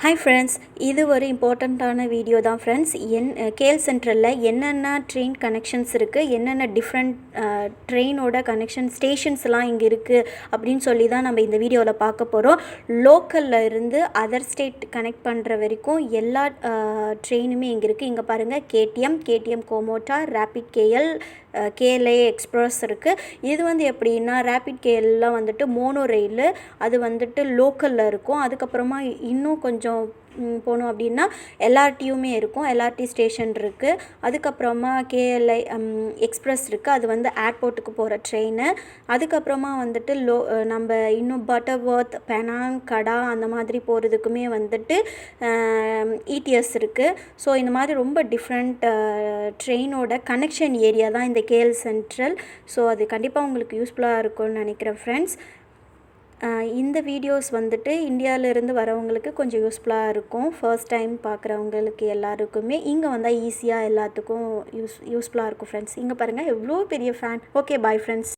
Hi friends, இது ஒரு இம்பார்ட்டண்ட்டான வீடியோ தான் ஃப்ரெண்ட்ஸ். கேஎல் சென்ட்ரலில் என்னென்ன ட்ரெயின் கனெக்ஷன்ஸ் இருக்குது, என்னென்ன டிஃப்ரெண்ட் ட்ரெயினோட கனெக்ஷன் ஸ்டேஷன்ஸ்லாம் இங்கே இருக்குது அப்படின்னு சொல்லி தான் நம்ம இந்த வீடியோவில் பார்க்க போகிறோம். லோக்கலில் இருந்து அதர் ஸ்டேட் கனெக்ட் பண்ணுற வரைக்கும் எல்லா ட்ரெயினுமே இங்கே இருக்குது. இங்கே பாருங்கள், KTM Komuter, Rapid KL, KLIA Express இருக்குது. இது எப்படின்னா ரேபிட் கேஎல்லாம் மோனோ ரயிலு, அது லோக்கலில் இருக்கும். அதுக்கப்புறமா இன்னும் கொஞ்சம் போனோம் அப்படின்னா எல்ஆர்டியுமே இருக்கும், எல்ஆர்டி ஸ்டேஷன் இருக்குது. அதுக்கப்புறமா கேஎல்ஐ எக்ஸ்பிரஸ் இருக்குது, அது ஏர்போர்ட்டுக்கு போகிற ட்ரெயின். அதுக்கப்புறமா நம்ம இன்னும் பட்டர்வர்த், பெனாங், கடா அந்த மாதிரி போகிறதுக்குமே இடிஎஸ் இருக்குது. ஸோ இந்த மாதிரி ரொம்ப டிஃப்ரெண்ட் ட்ரெயினோட கனெக்ஷன் ஏரியா தான் இந்த கேஎல் சென்ட்ரல். ஸோ அது கண்டிப்பாக உங்களுக்கு யூஸ்ஃபுல்லாக இருக்கும்னு நினைக்கிறேன் ஃப்ரெண்ட்ஸ். இந்த வீடியோஸ் இந்தியாவிலேருந்து வரவங்களுக்கு கொஞ்சம் யூஸ்ஃபுல்லாக இருக்கும். ஃபர்ஸ்ட் டைம் பார்க்குறவங்களுக்கு எல்லாருக்குமே இங்கே வந்தால் ஈஸியாக எல்லாத்துக்கும் யூஸ்ஃபுல்லாக இருக்கும் ஃப்ரெண்ட்ஸ். இங்கே பாருங்கள், எவ்வளோ பெரிய ஃபேன். Okay, bye friends.